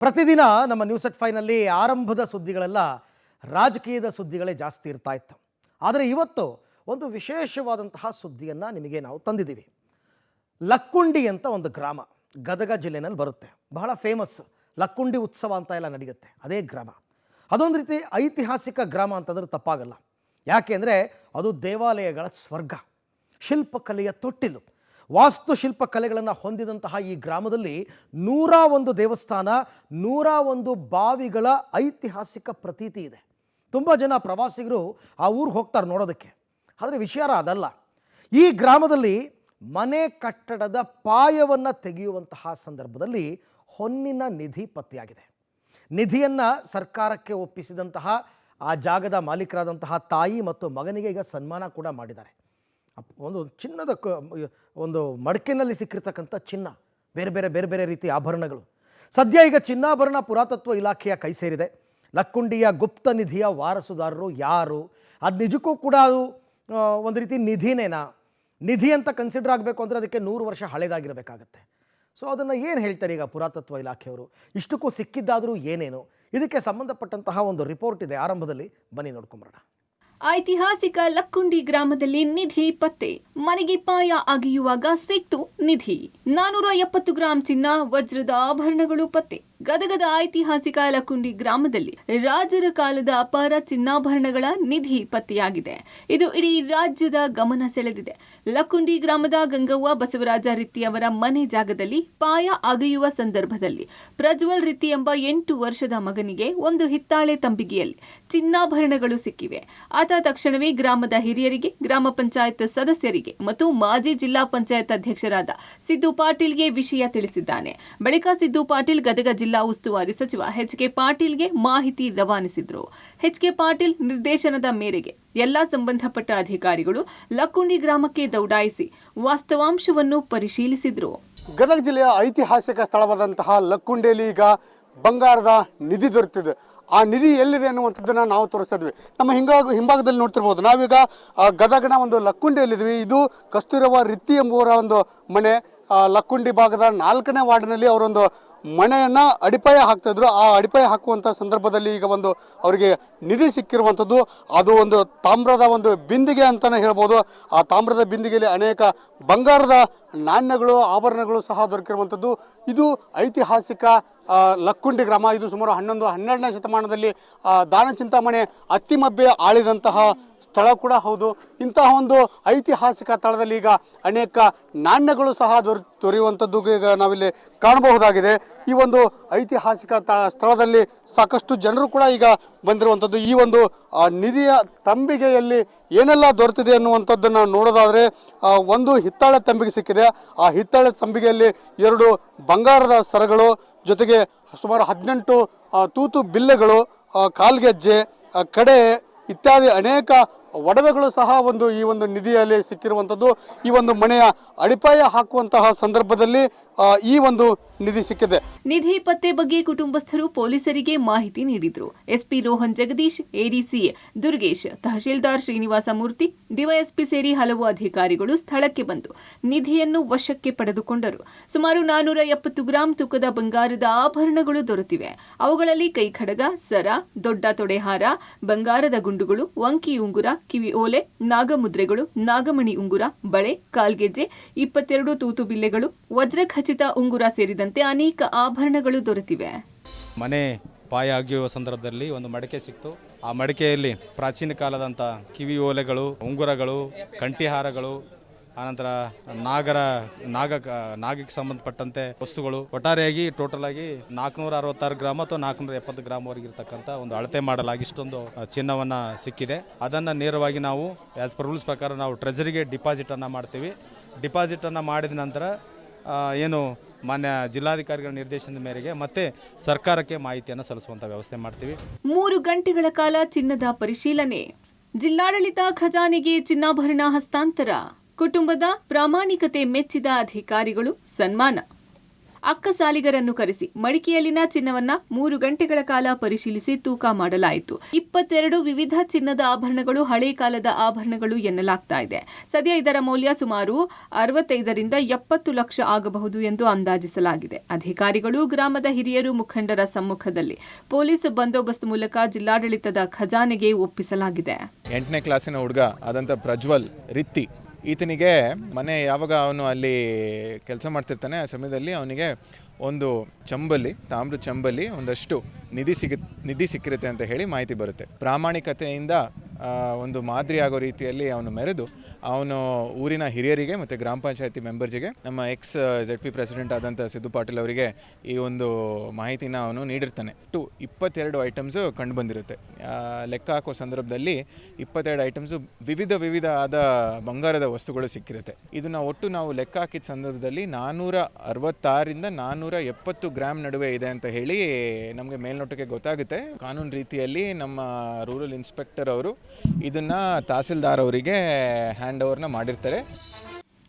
ಪ್ರತಿದಿನ ನಮ್ಮ ನ್ಯೂಸ್ ಎಟ್ ಫೈವ್ನಲ್ಲಿ ಆರಂಭದ ಸುದ್ದಿಗಳೆಲ್ಲ ರಾಜಕೀಯದ ಸುದ್ದಿಗಳೇ ಜಾಸ್ತಿ ಇರ್ತಾ ಇತ್ತು. ಆದರೆ ಇವತ್ತು ಒಂದು ವಿಶೇಷವಾದಂತಹ ಸುದ್ದಿಯನ್ನು ನಿಮಗೆ ನಾವು ತಂದಿದ್ದೀವಿ. ಲಕ್ಕುಂಡಿ ಅಂತ ಒಂದು ಗ್ರಾಮ ಗದಗ ಜಿಲ್ಲೆನಲ್ಲಿ ಬರುತ್ತೆ. ಬಹಳ ಫೇಮಸ್ ಲಕ್ಕುಂಡಿ ಉತ್ಸವ ಅಂತ ಎಲ್ಲ ನಡೆಯುತ್ತೆ. ಅದೇ ಗ್ರಾಮ ಅದೊಂದು ರೀತಿ ಐತಿಹಾಸಿಕ ಗ್ರಾಮ ಅಂತಂದ್ರೆ ತಪ್ಪಾಗಲ್ಲ. ಯಾಕೆ ಅಂದರೆ ಅದು ದೇವಾಲಯಗಳ ಸ್ವರ್ಗ, ಶಿಲ್ಪಕಲೆಯ ತೊಟ್ಟಿಲು, ವಾಸ್ತುಶಿಲ್ಪ ಕಲೆಗಳನ್ನು ಹೊಂದಿದಂತಹ ಈ ಗ್ರಾಮದಲ್ಲಿ 101 ದೇವಸ್ಥಾನ, 101 ಬಾವಿಗಳ ಐತಿಹಾಸಿಕ ಪ್ರತೀತಿ ಇದೆ. ತುಂಬ ಜನ ಪ್ರವಾಸಿಗರು ಆ ಊರಿಗೆ ಹೋಗ್ತಾರೆ ನೋಡೋದಕ್ಕೆ. ಆದರೆ ವಿಚಾರ ಅದಲ್ಲ. ಈ ಗ್ರಾಮದಲ್ಲಿ ಮನೆ ಕಟ್ಟಡದ ಪಾಯವನ್ನು ತೆಗೆಯುವಂತಹ ಸಂದರ್ಭದಲ್ಲಿ ಹೊನ್ನಿನ ನಿಧಿ ಪತ್ತೆಯಾಗಿದೆ. ನಿಧಿಯನ್ನು ಸರ್ಕಾರಕ್ಕೆ ಒಪ್ಪಿಸಿದಂತಹ ಆ ಜಾಗದ ಮಾಲೀಕರಾದಂತಹ ತಾಯಿ ಮತ್ತು ಮಗನಿಗೆ ಈಗ ಸನ್ಮಾನ ಕೂಡ ಮಾಡಿದ್ದಾರೆ. ಒಂದು ಚಿನ್ನದ ಒಂದು ಮಡಕೆನಲ್ಲಿ ಸಿಕ್ಕಿರ್ತಕ್ಕಂಥ ಚಿನ್ನ, ಬೇರೆ ಬೇರೆ ರೀತಿಯ ಆಭರಣಗಳು. ಸದ್ಯ ಈಗ ಚಿನ್ನಾಭರಣ ಪುರಾತತ್ವ ಇಲಾಖೆಯ ಕೈ ಸೇರಿದೆ. ಲಕ್ಕುಂಡಿಯ ಗುಪ್ತ ನಿಧಿಯ ವಾರಸುದಾರರು ಯಾರು, ಅದು ನಿಜಕ್ಕೂ ಕೂಡ ಅದು ಒಂದು ರೀತಿ ನಿಧಿನೇನಾ, ನಿಧಿ ಅಂತ ಕನ್ಸಿಡರ್ ಆಗಬೇಕು ಅಂದರೆ ಅದಕ್ಕೆ 100 ವರ್ಷ ಹಳೆಯದಾಗಿರಬೇಕಾಗತ್ತೆ. ಸೊ ಅದನ್ನು ಏನು ಹೇಳ್ತಾರೆ ಈಗ ಪುರಾತತ್ವ ಇಲಾಖೆಯವರು, ಇಷ್ಟಕ್ಕೂ ಸಿಕ್ಕಿದ್ದಾದರೂ ಏನೇನು, ಇದಕ್ಕೆ ಸಂಬಂಧಪಟ್ಟಂತಹ ಒಂದು ರಿಪೋರ್ಟ್ ಇದೆ. ಆರಂಭದಲ್ಲಿ ಬನ್ನಿ ನೋಡ್ಕೊಂಬರೋಣ. ಐತಿಹಾಸಿಕ ಲಕ್ಕುಂಡಿ ಗ್ರಾಮದಲ್ಲಿ ನಿಧಿ ಪತ್ತೆ. ಮನೆಗೆ ಪಾಯ ಅಗೆಯುವಾಗ ಸಿಕ್ತು ನಿಧಿ. 470 ಗ್ರಾಂ ಚಿನ್ನ, ವಜ್ರದ ಆಭರಣಗಳು ಪತ್ತೆ. ಗದಗದ ಐತಿಹಾಸಿಕ ಲಕ್ಕುಂಡಿ ಗ್ರಾಮದಲ್ಲಿ ರಾಜರ ಕಾಲದ ಅಪಾರ ಚಿನ್ನಾಭರಣಗಳ ನಿಧಿ ಪತ್ತೆಯಾಗಿದೆ. ಇದು ಇಡೀ ರಾಜ್ಯದ ಗಮನ ಸೆಳೆದಿದೆ. ಲಕ್ಕುಂಡಿ ಗ್ರಾಮದ ಗಂಗವ್ವ ಬಸವರಾಜ ರಿತ್ತಿ ಅವರ ಮನೆ ಜಾಗದಲ್ಲಿ ಪಾಯ ಅಗೆಯುವ ಸಂದರ್ಭದಲ್ಲಿ ಪ್ರಜ್ವಲ್ ರಿತ್ತಿ ಎಂಬ 8 ವರ್ಷದ ಮಗನಿಗೆ ಒಂದು ಹಿತ್ತಾಳೆ ತಂಬಿಗೆಯಲ್ಲಿ ಚಿನ್ನಾಭರಣಗಳು ಸಿಕ್ಕಿವೆ. ಆತ ತಕ್ಷಣವೇ ಗ್ರಾಮದ ಹಿರಿಯರಿಗೆ, ಗ್ರಾಮ ಪಂಚಾಯತ್ ಸದಸ್ಯರಿಗೆ ಮತ್ತು ಮಾಜಿ ಜಿಲ್ಲಾ ಪಂಚಾಯತ್ ಅಧ್ಯಕ್ಷರಾದ ಸಿದ್ದು ಪಾಟೀಲ್ಗೆ ವಿಷಯ ತಿಳಿಸಿದ್ದಾನೆ. ಬಳಿಕ ಸಿದ್ದು ಪಾಟೀಲ್ ಗದಗ ಜಿಲ್ಲಾ ಉಸ್ತುವಾರಿ ಸಚಿವ ಎಚ್.ಕೆ. ಪಾಟೀಲ್ಗೆ ಮಾಹಿತಿ ರವಾನಿಸಿದ್ರು. ಎಚ್.ಕೆ. ಪಾಟೀಲ್ ನಿರ್ದೇಶನದ ಮೇರೆಗೆ ಎಲ್ಲಾ ಸಂಬಂಧಪಟ್ಟ ಅಧಿಕಾರಿಗಳು ಲಕ್ಕುಂಡಿ ಗ್ರಾಮಕ್ಕೆ ದೌಡಾಯಿಸಿ ವಾಸ್ತವಾಂಶವನ್ನು ಪರಿಶೀಲಿಸಿದ್ರು. ಗದಗ ಜಿಲ್ಲೆಯ ಐತಿಹಾಸಿಕ ಸ್ಥಳವಾದಂತಹ ಲಕ್ಕುಂಡಿಯಲ್ಲಿ ಈಗ ಬಂಗಾರದ ನಿಧಿ ದೊರೆತಿದೆ. ಆ ನಿಧಿ ಎಲ್ಲಿದೆ ಅನ್ನುವಂಥದ್ದನ್ನ ನಾವು ತೋರಿಸ್ತಾ ಇದ್ವಿ. ನಮ್ಮ ಹಿಂಭಾಗದಲ್ಲಿ ನೋಡ್ತಿರ್ಬೋದು. ನಾವೀಗ ಗದಗನ ಒಂದು ಲಕ್ಕುಂಡಿಯಲ್ಲಿದ್ವಿ. ಇದು ಕಸ್ತೂರವ ರಿತ್ತಿ ಎಂಬುವರ ಒಂದು ಮನೆ. ಲಕ್ಕುಂಡಿ ಭಾಗದ 4ನೇ ವಾರ್ಡ್ನಲ್ಲಿ ಅವರೊಂದು ಮನೆಯನ್ನ ಅಡಿಪಾಯ ಹಾಕ್ತಾ ಇದ್ರು. ಆ ಅಡಿಪಾಯ ಹಾಕುವಂಥ ಸಂದರ್ಭದಲ್ಲಿ ಈಗ ಒಂದು ಅವರಿಗೆ ನಿಧಿ ಸಿಕ್ಕಿರುವಂಥದ್ದು. ಅದು ಒಂದು ತಾಮ್ರದ ಒಂದು ಬಿಂದಿಗೆ ಅಂತಾನೆ ಹೇಳ್ಬೋದು. ಆ ತಾಮ್ರದ ಬಿಂದಿಗೆಯಲ್ಲಿ ಅನೇಕ ಬಂಗಾರದ ನಾಣ್ಯಗಳು, ಆಭರಣಗಳು ಸಹ ದೊರಕಿರುವಂಥದ್ದು. ಇದು ಐತಿಹಾಸಿಕ ಲಕ್ಕುಂಡಿ ಗ್ರಾಮ. ಇದು ಸುಮಾರು 11-12ನೇ ಶತಮಾನದಲ್ಲಿ ದಾನ ಚಿಂತಾಮಣಿ ಅತ್ತಿಮಬ್ಬೆ ಆಳಿದಂತಹ ಸ್ಥಳ ಕೂಡ ಹೌದು. ಇಂತಹ ಒಂದು ಐತಿಹಾಸಿಕ ಸ್ಥಳದಲ್ಲಿ ಈಗ ಅನೇಕ ನಾಣ್ಯಗಳು ಸಹ ದೊರೆಯುವಂಥದ್ದು ಈಗ ನಾವಿಲ್ಲಿ ಕಾಣಬಹುದಾಗಿದೆ. ಈ ಒಂದು ಐತಿಹಾಸಿಕ ಸ್ಥಳದಲ್ಲಿ ಸಾಕಷ್ಟು ಜನರು ಕೂಡ ಈಗ ಬಂದಿರುವಂಥದ್ದು. ಈ ಒಂದು ನಿಧಿಯ ತಂಬಿಗೆಯಲ್ಲಿ ಏನೆಲ್ಲ ದೊರೆತಿದೆ ಅನ್ನುವಂಥದ್ದನ್ನು ನೋಡೋದಾದರೆ, ಒಂದು ಹಿತ್ತಾಳೆ ತಂಬಿಗೆ ಸಿಕ್ಕಿದೆ. ಆ ಹಿತ್ತಾಳೆ ತಂಬಿಗೆಯಲ್ಲಿ 2 ಬಂಗಾರದ ಸರಗಳು, ಜೊತೆಗೆ ಸುಮಾರು 18 ತೂತು ಬಿಲ್ಲೆಗಳು, ಕಾಲ್ಗೆಜ್ಜೆ, ಕಡೆ ಇತ್ಯಾದಿ ಅನೇಕ ಒಡವೆಗಳು ಸಹ ಈ ಒಂದು ನಿಧಿಯಲ್ಲಿ ಸಿಕ್ಕಿರುವಂಥದ್ದು. ಈ ಒಂದು ಮನೆಯ ಅಡಿಪಾಯ ಹಾಕುವಂತಹ ಸಂದರ್ಭದಲ್ಲಿ ಈ ಒಂದು ನಿಧಿ ಸಿಕ್ಕಿದೆ. ನಿಧಿ ಪತ್ತೆ ಬಗ್ಗೆ ಕುಟುಂಬಸ್ಥರು ಪೊಲೀಸರಿಗೆ ಮಾಹಿತಿ ನೀಡಿದ್ರು. SP Rohan Jagadish, ADC Durgesh, tahsildar Srinivasa Murthy, DYSP ಸೇರಿ ಹಲವು ಅಧಿಕಾರಿಗಳು ಸ್ಥಳಕ್ಕೆ ಬಂದು ನಿಧಿಯನ್ನು ವಶಕ್ಕೆ ಪಡೆದುಕೊಂಡರು. ಸುಮಾರು 470 ಗ್ರಾಂ ತೂಕದ ಬಂಗಾರದ ಆಭರಣಗಳು ದೊರೆತಿವೆ. ಅವುಗಳಲ್ಲಿ ಕೈಖಡಗ, ಸರ, ದೊಡ್ಡ ತೊಡೆಹಾರ, ಬಂಗಾರದ ಗುಂಡುಗಳು, ವಂಕಿ ಉಂಗುರ, ಕಿವಿ ಓಲೆ, ನಾಗಮುದ್ರೆಗಳು, ನಾಗಮಣಿ ಉಂಗುರ, ಬಳೆ, ಕಾಲ್ಗೆಜ್ಜೆ, 22 ತೂತು ಬಿಲ್ಲೆಗಳು, ವಜ್ರಖಚಿತ ಉಂಗುರ ಸೇರಿದಂತೆ ಅನೇಕ ಆಭರಣಗಳು ದೊರೆತಿವೆ. ಮನೆ ಪಾಯ ಅಗೆಯುವ ಸಂದರ್ಭದಲ್ಲಿ ಒಂದು ಮಡಕೆ ಸಿಕ್ತು. ಆ ಮಡಕೆಯಲ್ಲಿ ಪ್ರಾಚೀನ ಕಾಲದಂಥ ಕಿವಿ ಓಲೆಗಳು, ಉಂಗುರಗಳು, ಕಂಠಿಹಾರಗಳು, ಆನಂತರ ನಾಗಕ್ಕೆ ಸಂಬಂಧಪಟ್ಟಂತೆ ವಸ್ತುಗಳು, ಒಟ್ಟಾರೆಯಾಗಿ ಟೋಟಲ್ ಆಗಿ 466 ಗ್ರಾಮ್ ಅಥವಾ 470 ಗ್ರಾಮ್ವರೆಗೆ ಇರತಕ್ಕಂಥ ಒಂದು ಅಳತೆ ಮಾಡಲಾಗಿ ಇಷ್ಟೊಂದು ಚಿನ್ನವನ್ನ ಸಿಕ್ಕಿದೆ. ಅದನ್ನು ನೇರವಾಗಿ ನಾವು ಆಸ್ ಪರ್ ರೂಲ್ಸ್ ಪ್ರಕಾರ ನಾವು ಟ್ರೆಜರಿಗೆ ಡಿಪಾಸಿಟ್ ಅನ್ನ ಮಾಡ್ತೀವಿ. ಡಿಪಾಸಿಟ್ ಅನ್ನ ಮಾಡಿದ ನಂತರ ಏನು ಮಾನ್ಯ ಜಿಲ್ಲಾಧಿಕಾರಿಗಳ ನಿರ್ದೇಶನದ ಮೇರೆಗೆ ಮತ್ತೆ ಸರ್ಕಾರಕ್ಕೆ ಮಾಹಿತಿಯನ್ನು ಸಲ್ಲಿಸುವಂತ ವ್ಯವಸ್ಥೆ ಮಾಡ್ತೀವಿ. 3 ಗಂಟೆಗಳ ಕಾಲ ಚಿನ್ನದ ಪರಿಶೀಲನೆ. ಜಿಲ್ಲಾಡಳಿತ ಖಜಾನೆಗೆ ಚಿನ್ನಾಭರಣ ಹಸ್ತಾಂತರ. ಕುಟುಂಬದ ಪ್ರಾಮಾಣಿಕತೆ ಮೆಚ್ಚಿದ ಅಧಿಕಾರಿಗಳು ಸನ್ಮಾನ. ಅಕ್ಕಸಾಲಿಗರನ್ನು ಕರೆಸಿ ಮಡಿಕೆಯಲ್ಲಿನ ಚಿನ್ನವನ್ನ 3 ಗಂಟೆಗಳ ಕಾಲ ಪರಿಶೀಲಿಸಿ ತೂಕ ಮಾಡಲಾಯಿತು. 22 ವಿವಿಧ ಚಿನ್ನದ ಆಭರಣಗಳು ಹಳೆ ಕಾಲದ ಆಭರಣಗಳು ಎನ್ನಲಾಗ್ತಾ ಇದೆ. ಸದ್ಯ ಇದರ ಮೌಲ್ಯ ಸುಮಾರು 65ರಿಂದ 70 ಲಕ್ಷ ಆಗಬಹುದು ಎಂದು ಅಂದಾಜಿಸಲಾಗಿದೆ. ಅಧಿಕಾರಿಗಳು, ಗ್ರಾಮದ ಹಿರಿಯರು, ಮುಖಂಡರ ಸಮ್ಮುಖದಲ್ಲಿ ಪೊಲೀಸ್ ಬಂದೋಬಸ್ತ್ ಮೂಲಕ ಜಿಲ್ಲಾಡಳಿತದ ಖಜಾನೆಗೆ ಒಪ್ಪಿಸಲಾಗಿದೆ. 8ನೇ ಕ್ಲಾಸಿನ ಹುಡುಗ ಆದಂಥ ಪ್ರಜ್ವಲ್ ರಿತ್ತಿ, ಈತನಿಗೆ ಮನೆ ಯಾವಾಗ ಅವನು ಅಲ್ಲಿ ಕೆಲಸ ಮಾಡ್ತಿರ್ತಾನೆ ಆ ಸಮಯದಲ್ಲಿ ಅವನಿಗೆ ಒಂದು ಚಂಬಲ್ಲಿ, ತಾಮ್ರ ಚಂಬಲ್ಲಿ ಒಂದಷ್ಟು ನಿಧಿ ಸಿಕ್ಕಿರುತ್ತೆ ಅಂತ ಹೇಳಿ ಮಾಹಿತಿ ಬರುತ್ತೆ. ಪ್ರಾಮಾಣಿಕತೆಯಿಂದ ಒಂದು ಮಾದರಿ ಆಗೋ ರೀತಿಯಲ್ಲಿ ಅವನು ಮೆರೆದು ಅವನು ಊರಿನ ಹಿರಿಯರಿಗೆ ಮತ್ತು ಗ್ರಾಮ ಪಂಚಾಯತಿ ಮೆಂಬರ್ಸ್ಗೆ, ನಮ್ಮ ಎಕ್ಸ್ ZP ಪ್ರೆಸಿಡೆಂಟ್ ಆದಂಥ ಸಿದ್ದು ಪಾಟೀಲ್ ಅವರಿಗೆ ಈ ಒಂದು ಮಾಹಿತಿನ ಅವನು ನೀಡಿರ್ತಾನೆ. 22 ಐಟಮ್ಸು ಕಂಡು ಬಂದಿರುತ್ತೆ. ಲೆಕ್ಕ ಹಾಕೋ ಸಂದರ್ಭದಲ್ಲಿ 22 ಐಟಮ್ಸು ವಿವಿಧ ಆದ ಬಂಗಾರದ ವಸ್ತುಗಳು ಸಿಕ್ಕಿರುತ್ತೆ. ಇದನ್ನು ಒಟ್ಟು ನಾವು ಲೆಕ್ಕ ಹಾಕಿದ ಸಂದರ್ಭದಲ್ಲಿ 466ರಿಂದ 470 ಗ್ರಾಮ್ ನಡುವೆ ಇದೆ ಅಂತ ಹೇಳಿ ನಮಗೆ ಮೇಲ್ನೋಟಕ್ಕೆ ಗೊತ್ತಾಗುತ್ತೆ. ಕಾನೂನು ರೀತಿಯಲ್ಲಿ ನಮ್ಮ ರೂರಲ್ ಇನ್ಸ್ಪೆಕ್ಟರ್ ಅವರು ಇದನ್ನ ತಹಸೀಲ್ದಾರ್ ಅವರಿಗೆ ಹ್ಯಾಂಡ್ ಓವರ್ನ ಮಾಡಿರ್ತಾರೆ.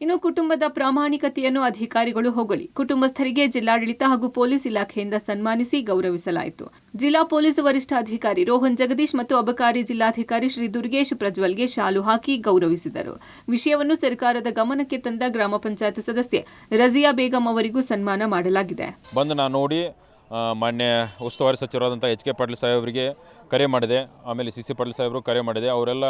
ಇನ್ನು ಕುಟುಂಬದ ಪ್ರಾಮಾಣಿಕತೆಯನ್ನು ಅಧಿಕಾರಿಗಳು ಹೊಗಳಿ ಕುಟುಂಬಸ್ಥರಿಗೆ ಜಿಲ್ಲಾಡಳಿತ ಹಾಗೂ ಪೊಲೀಸ್ ಇಲಾಖೆಯಿಂದ ಸನ್ಮಾನಿಸಿ ಗೌರವಿಸಲಾಯಿತು. ಜಿಲ್ಲಾ ಪೊಲೀಸ್ ವರಿಷ್ಠಾಧಿಕಾರಿ ರೋಹನ್ ಜಗದೀಶ್ ಮತ್ತು ಅಬಕಾರಿ ಜಿಲ್ಲಾಧಿಕಾರಿ ಶ್ರೀ ದುರ್ಗೇಶ್ ಪ್ರಜ್ವಲ್ಗೆ ಶಾಲು ಹಾಕಿ ಗೌರವಿಸಿದರು. ವಿಷಯವನ್ನು ಸರ್ಕಾರದ ಗಮನಕ್ಕೆ ತಂದ ಗ್ರಾಮ ಪಂಚಾಯತ್ ಸದಸ್ಯೆ ರಜಿಯಾ ಬೇಗಂ ಅವರಿಗೂ ಸನ್ಮಾನ ಮಾಡಲಾಗಿದೆ. ಬಂದು ನಾನು ನೋಡಿ ಮಾನ್ಯ ಉಸ್ತುವಾರಿ ಸಚಿವರಾದಂಥ HK ಪಾಟೀಲ್ ಸಾಹೇಬರಿಗೆ ಕರೆ ಮಾಡಿದೆ. ಆಮೇಲೆ CC ಪಾಟೀಲ್ ಸಾಹೇಬರು ಕರೆ ಮಾಡಿದೆ. ಅವರೆಲ್ಲ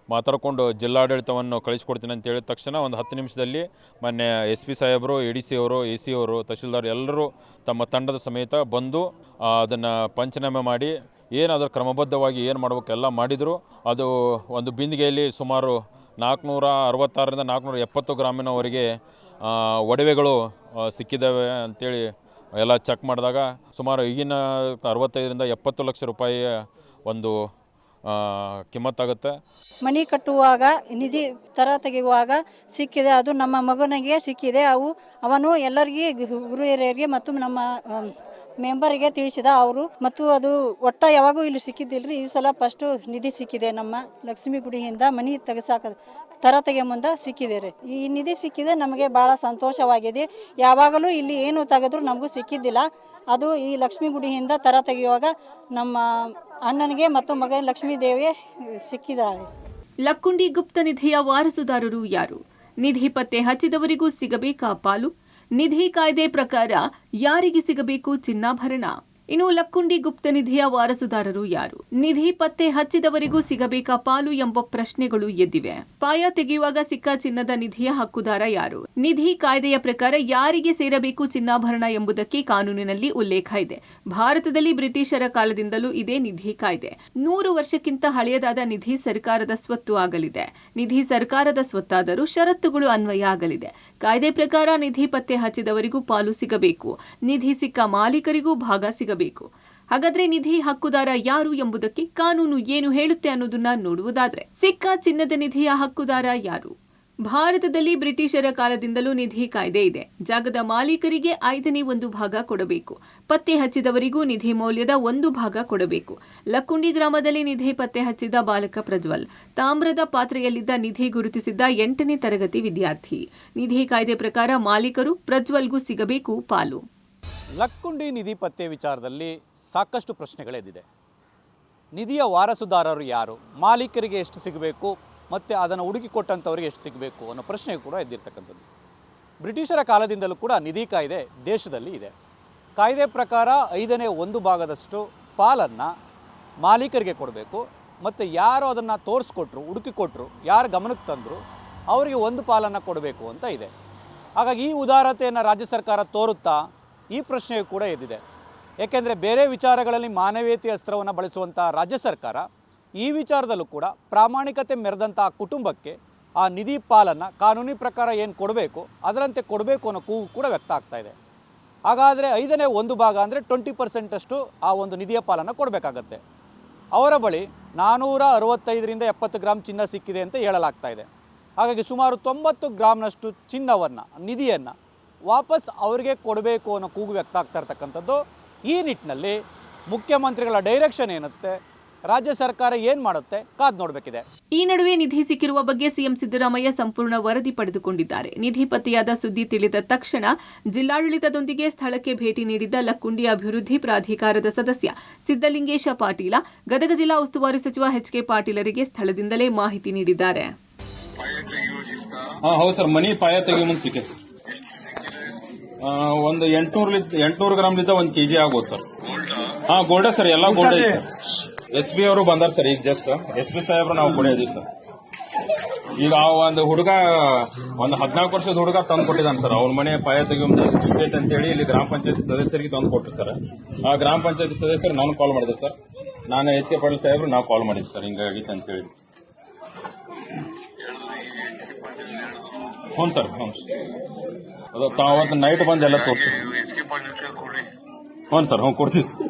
ಮಾತಾಡಿಕೊಂಡು ಜಿಲ್ಲಾಡಳಿತವನ್ನು ಕಳಿಸ್ಕೊಡ್ತೀನಿ ಅಂತ ಹೇಳಿದ ತಕ್ಷಣ ಒಂದು 10 ನಿಮಿಷದಲ್ಲಿ ಮಾನ್ಯ SP ಸಾಹೇಬರು, ADC ಅವರು, AC ಅವರು, ತಹಶೀಲ್ದಾರ್ ಎಲ್ಲರೂ ತಮ್ಮ ತಂಡದ ಸಮೇತ ಬಂದು ಅದನ್ನು ಪಂಚನಾಮೆ ಮಾಡಿ ಏನಾದರೂ ಕ್ರಮಬದ್ಧವಾಗಿ ಏನು ಮಾಡಬೇಕು ಎಲ್ಲ ಮಾಡಿದರು. ಅದು ಒಂದು ಬಿಂದಿಗೆಯಲ್ಲಿ ಸುಮಾರು 466ರಿಂದ 470 ಗ್ರಾಮಿನವರೆಗೆ ಒಡವೆಗಳು ಸಿಕ್ಕಿದ್ದಾವೆ ಅಂಥೇಳಿ ಎಲ್ಲ ಚೆಕ್ ಮಾಡಿದಾಗ ಸುಮಾರು ಈಗಿನ 65ರಿಂದ 70 ಲಕ್ಷ ರೂಪಾಯಿಯ ಒಂದು ಕಿಮ್ಮತ್ತಾಗುತ್ತೆ. ಮನೆ ಕಟ್ಟುವಾಗ ನಿಧಿ ತರ ತೆಗೆಯುವಾಗ ಸಿಕ್ಕಿದೆ, ಅದು ನಮ್ಮ ಮಗನಿಗೆ ಸಿಕ್ಕಿದೆ. ಅವನು ಎಲ್ಲರಿಗೆ ಗುರು ಹಿರಿಯರಿಗೆ ಮತ್ತು ನಮ್ಮ ಮೆಂಬರಿಗೆ ತಿಳಿಸಿದ ಅವರು. ಮತ್ತು ಅದು ಒಟ್ಟ ಯಾವಾಗೂ ಇಲ್ಲಿ ಸಿಕ್ಕಿದ್ದಿಲ್ರಿ, ಈ ಸಲ ಫಸ್ಟ್ ನಿಧಿ ಸಿಕ್ಕಿದೆ. ನಮ್ಮ ಲಕ್ಷ್ಮೀ ಗುಡಿಯಿಂದ ಮನೆ ತೆಗೆಸಾಕ ತರ ತೆಗೆ ಮುಂದೆ ಸಿಕ್ಕಿದೆ ರೀ. ಈ ನಿಧಿ ಸಿಕ್ಕಿದೆ, ನಮಗೆ ಭಾಳ ಸಂತೋಷವಾಗಿದೆ. ಯಾವಾಗಲೂ ಇಲ್ಲಿ ಏನು ತೆಗೆದ್ರು ನಮಗೂ ಸಿಕ್ಕಿದ್ದಿಲ್ಲ. ಅದು ಈ ಲಕ್ಷ್ಮೀ ಗುಡಿಯಿಂದ ತರ ತೆಗೆಯುವಾಗ ನಮ್ಮ ಅಣ್ಣನಿಗೆ ಮತ್ತು ಮಗ ಲಕ್ಷ್ಮೀ ದೇವಿಗೆ ಸಿಕ್ಕಿದ್ದಾಳೆ. ಲಕ್ಕುಂಡಿ ಗುಪ್ತ ನಿಧಿಯ ವಾರಸುದಾರರು ಯಾರು? ನಿಧಿ ಪತ್ತೆ ಹಚ್ಚಿದವರಿಗೂ ಸಿಗಬೇಕಾ ಪಾಲು? ನಿಧಿ ಕಾಯ್ದೆ ಪ್ರಕಾರ ಯಾರಿಗೆ ಸಿಗಬೇಕು ಚಿನ್ನಾಭರಣ? ಇನ್ನು ಲಕ್ಕುಂಡಿ ಗುಪ್ತ ನಿಧಿಯ ವಾರಸುದಾರರು ಯಾರು? ನಿಧಿ ಪತ್ತೆ ಹಚ್ಚಿದವರಿಗೂ ಸಿಗಬೇಕಾ ಪಾಲು ಎಂಬ ಪ್ರಶ್ನೆಗಳು ಎದ್ದಿವೆ. ಪಾಯ ತೆಗೆಯುವಾಗ ಸಿಕ್ಕ ಚಿನ್ನದ ನಿಧಿಯ ಹಕ್ಕುದಾರ ಯಾರು? ನಿಧಿ ಕಾಯ್ದೆಯ ಪ್ರಕಾರ ಯಾರಿಗೆ ಸೇರಬೇಕು ಚಿನ್ನಾಭರಣ ಎಂಬುದಕ್ಕೆ ಕಾನೂನಿನಲ್ಲಿ ಉಲ್ಲೇಖ ಇದೆ. ಭಾರತದಲ್ಲಿ ಬ್ರಿಟಿಷರ ಕಾಲದಿಂದಲೂ ಇದೇ ನಿಧಿ ಕಾಯ್ದೆ. 100 ವರ್ಷಕ್ಕಿಂತ ಹಳೆಯದಾದ ನಿಧಿ ಸರ್ಕಾರದ ಸ್ವತ್ತು ಆಗಲಿದೆ. ನಿಧಿ ಸರ್ಕಾರದ ಸ್ವತ್ತಾದರೂ ಷರತ್ತುಗಳು ಅನ್ವಯ ಆಗಲಿದೆ. ಕಾಯ್ದೆ ಪ್ರಕಾರ ನಿಧಿ ಪತ್ತೆ ಹಚ್ಚಿದವರಿಗೂ ಪಾಲು ಸಿಗಬೇಕು. ನಿಧಿ ಸಿಕ್ಕ ಮಾಲೀಕರಿಗೂ ಭಾಗ ಸಿಗಬೇಕು. ಹಾಗಾದ್ರೆ ನಿಧಿ ಹಕ್ಕುದಾರ ಯಾರು ಎಂಬುದಕ್ಕೆ ಕಾನೂನು ಏನು ಹೇಳುತ್ತೆ ಅನ್ನೋದನ್ನ ನೋಡುವುದಾದ್ರೆ, ಸಿಕ್ಕ ಚಿನ್ನದ ನಿಧಿಯ ಹಕ್ಕುದಾರ ಯಾರು? ಭಾರತದಲ್ಲಿ ಬ್ರಿಟಿಷರ ಕಾಲದಿಂದಲೂ ನಿಧಿ ಕಾಯ್ದೆ ಇದೆ. ಜಾಗದ ಮಾಲೀಕರಿಗೆ 5ನೇ 1 ಭಾಗ ಕೊಡಬೇಕು. ಪತ್ತೆ ಹಚ್ಚಿದವರಿಗೂ ನಿಧಿ ಮೌಲ್ಯದ 1 ಭಾಗ ಕೊಡಬೇಕು. ಲಕ್ಕುಂಡಿ ಗ್ರಾಮದಲ್ಲಿ ನಿಧಿ ಪತ್ತೆ ಹಚ್ಚಿದ ಬಾಲಕ ಪ್ರಜ್ವಲ್ ತಾಮ್ರದ ಪಾತ್ರೆಯಲ್ಲಿದ್ದ ನಿಧಿ ಗುರುತಿಸಿದ್ದ 8ನೇ ತರಗತಿ ವಿದ್ಯಾರ್ಥಿ. ನಿಧಿ ಕಾಯ್ದೆ ಪ್ರಕಾರ ಮಾಲೀಕರು ಪ್ರಜ್ವಲ್ಗೂ ಸಿಗಬೇಕು ಪಾಲು. ಲಕ್ಕುಂಡಿ ನಿಧಿ ಪತ್ತೆ ವಿಚಾರದಲ್ಲಿ ಸಾಕಷ್ಟು ಪ್ರಶ್ನೆಗಳೆದ್ದಿದೆ. ನಿಧಿಯ ವಾರಸುದಾರರು ಯಾರು? ಮಾಲೀಕರಿಗೆ ಎಷ್ಟು ಸಿಗಬೇಕು ಮತ್ತು ಅದನ್ನು ಹುಡುಕಿಕೊಟ್ಟಂಥವ್ರಿಗೆ ಎಷ್ಟು ಸಿಗಬೇಕು ಅನ್ನೋ ಪ್ರಶ್ನೆ ಕೂಡ ಎದ್ದಿರ್ತಕ್ಕಂಥದ್ದು. ಬ್ರಿಟಿಷರ ಕಾಲದಿಂದಲೂ ಕೂಡ ನಿಧಿ ಕಾಯ್ದೆ ದೇಶದಲ್ಲಿ ಇದೆ. ಕಾಯ್ದೆ ಪ್ರಕಾರ 5ನೇ 1 ಭಾಗದಷ್ಟು ಪಾಲನ್ನು ಮಾಲೀಕರಿಗೆ ಕೊಡಬೇಕು. ಮತ್ತು ಯಾರು ಅದನ್ನು ತೋರಿಸ್ಕೊಟ್ರು, ಹುಡುಕಿಕೊಟ್ರು, ಯಾರು ಗಮನಕ್ಕೆ ತಂದರು ಅವರಿಗೆ 1 ಪಾಲನ್ನು ಕೊಡಬೇಕು ಅಂತ ಇದೆ. ಹಾಗಾಗಿ ಈ ಉದಾರತೆಯನ್ನು ರಾಜ್ಯ ಸರ್ಕಾರ ತೋರುತ್ತಾ? ಈ ಪ್ರಶ್ನೆಯು ಕೂಡ ಎದ್ದಿದೆ. ಏಕೆಂದರೆ ಬೇರೆ ವಿಚಾರಗಳಲ್ಲಿ ಮಾನವೀಯತೆ ಅಸ್ತ್ರವನ್ನು ಬಳಸುವಂಥ ರಾಜ್ಯ ಸರ್ಕಾರ ಈ ವಿಚಾರದಲ್ಲೂ ಕೂಡ ಪ್ರಾಮಾಣಿಕತೆ ಮೆರೆದಂಥ ಕುಟುಂಬಕ್ಕೆ ಆ ನಿಧಿ ಪಾಲನ್ನು ಕಾನೂನಿ ಪ್ರಕಾರ ಏನು ಕೊಡಬೇಕು ಅದರಂತೆ ಕೊಡಬೇಕು ಅನ್ನೋ ಕೂಗು ಕೂಡ ವ್ಯಕ್ತ ಆಗ್ತಾ ಇದೆ. ಹಾಗಾದರೆ 5ನೇ 1 ಭಾಗ ಅಂದರೆ 20% ಅಷ್ಟು ಆ ಒಂದು ನಿಧಿಯ ಪಾಲನ್ನು ಕೊಡಬೇಕಾಗತ್ತೆ. ಅವರ ಬಳಿ 465ರಿಂದ 70 ಗ್ರಾಮ್ ಚಿನ್ನ ಸಿಕ್ಕಿದೆ ಅಂತ ಹೇಳಲಾಗ್ತಾ ಇದೆ. ಹಾಗಾಗಿ ಸುಮಾರು 90 ಗ್ರಾಮ್ನಷ್ಟು ಚಿನ್ನವನ್ನು, ನಿಧಿಯನ್ನು ವಾಪಸ್ ಅವರಿಗೆ ಕೊಡಬೇಕು ಅನ್ನೋ ಕೂಗು ವ್ಯಕ್ತ ಆಗ್ತಾ ಇರ್ತಕ್ಕಂಥದ್ದು. ಈ ನಿಟ್ಟಿನಲ್ಲಿ ಮುಖ್ಯಮಂತ್ರಿಗಳ ಡೈರೆಕ್ಷನ್ ಏನುತ್ತೆ, ರಾಜ್ಯ ಸರ್ಕಾರ ಏನು ಮಾಡುತ್ತೆ ಕಾದು ನೋಡಬೇಕಿದೆ. ಈ ನಡುವೆ ನಿಧಿ ಸಿಕ್ಕಿರುವ ಬಗ್ಗೆ ಸಿಎಂ ಸಿದ್ದರಾಮಯ್ಯ ಸಂಪೂರ್ಣ ವರದಿ ಪಡೆದುಕೊಂಡಿದ್ದಾರೆ. ನಿಧಿ ಪತ್ತೆಯಾದ ಸುದ್ದಿ ತಿಳಿದ ತಕ್ಷಣ ಜಿಲ್ಲಾಡಳಿತದೊಂದಿಗೆ ಸ್ಥಳಕ್ಕೆ ಭೇಟಿ ನೀಡಿದ್ದ ಲಕ್ಕುಂಡಿ ಅಭಿವೃದ್ಧಿ ಪ್ರಾಧಿಕಾರದ ಸದಸ್ಯ ಸಿದ್ದಲಿಂಗೇಶ ಪಾಟೀಲ ಗದಗ ಜಿಲ್ಲಾ ಉಸ್ತುವಾರಿ ಸಚಿವ ಎಚ್.ಕೆ. ಪಾಟೀಲರಿಗೆ ಸ್ಥಳದಿಂದಲೇ ಮಾಹಿತಿ ನೀಡಿದ್ದಾರೆ. ಹೌದು ಸರ್, ಮನಿ ಪಾಯ ತೆಗೆಯೋ ಮುಂದೆ ಸಿಕ್ಕಿದೆ. ಒಂದು 800 ಗ್ರಾಮ್ಲಿಂದ 1 kg ಆಗ್ಬೋದು ಸರ್. ಗೋಲ್ಡ ಸರ್, ಎಲ್ಲ ಗೋಲ್ಡ್ ಐತೆ ಸರ್. SP ಅವರು ಬಂದಾರ ಸರ್ ಈಗ ಜಸ್ಟ್. SP ಸಾಹೇಬ್ರು ನಾವು ಕೊಡಿದೀವಿ ಸರ್. ಈಗ ಒಂದು ಹುಡುಗ, ಒಂದು 14 ವರ್ಷದ ಹುಡುಗ ತಂದು ಕೊಟ್ಟಿದ್ದಾನೆ ಸರ್. ಅವ್ರ ಮನೆ ಪಾಯ ತೆಗೆಯೋ ಸ್ಟೇಟ್ ಅಂತ ಹೇಳಿ ಇಲ್ಲಿ ಗ್ರಾಮ ಪಂಚಾಯತ್ ಸದಸ್ಯರಿಗೆ ತಂದು ಕೊಟ್ಟರು ಸರ್. ಆ ಗ್ರಾಮ ಪಂಚಾಯತ್ ಸದಸ್ಯರು ನಾನು ಕಾಲ್ ಮಾಡಿದೆ ಸರ್. ನಾನು ಎಚ್.ಕೆ. ಪಾಟೀಲ್ ಸಾಹೇಬ್ರು ನಾವು ಕಾಲ್ ಮಾಡಿದ್ವಿ ಸರ್, ಹಿಂಗಾಗಿತ್ತು ಅಂತ ಹೇಳಿ. ಹ್ಞೂ ಸರ್, ಹ್ಞೂ. ಅದು ತಾವತ್ತು ನೈಟ್ ಬಂದು ಎಲ್ಲ ತೋರಿಸಿ. ಹ್ಞೂ ಸರ್, ಹ್ಞೂ ಕೊಡ್ತೀವಿ ಸರ್.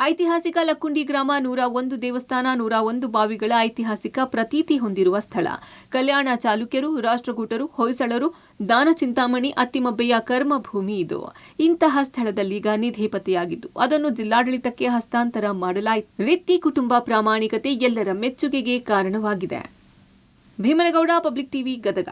ಐತಿಹಾಸಿಕ ಲಕ್ಕುಂಡಿ ಗ್ರಾಮ 101 ದೇವಸ್ಥಾನ, 101 ಬಾವಿಗಳ ಐತಿಹಾಸಿಕ ಪ್ರತೀತಿ ಹೊಂದಿರುವ ಸ್ಥಳ. ಕಲ್ಯಾಣ ಚಾಲುಕ್ಯರು, ರಾಷ್ಟ್ರಕೂಟರು, ಹೊಯ್ಸಳರು, ದಾನ ಚಿಂತಾಮಣಿ, ಅತ್ತಿಮಬ್ಬೆಯ ಕರ್ಮಭೂಮಿ ಇದು. ಇಂತಹ ಸ್ಥಳದಲ್ಲೀಗ ನಿಧಿ ಪತ್ತೆಯಾಗಿದ್ದು ಅದನ್ನು ಜಿಲ್ಲಾಡಳಿತಕ್ಕೆ ಹಸ್ತಾಂತರ ಮಾಡಲಾಯಿತು. ರಿತ್ತಿ ಕುಟುಂಬ ಪ್ರಾಮಾಣಿಕತೆ ಎಲ್ಲರ ಮೆಚ್ಚುಗೆಗೆ ಕಾರಣವಾಗಿದೆ. Bhimanagouda, public TV, Gadag.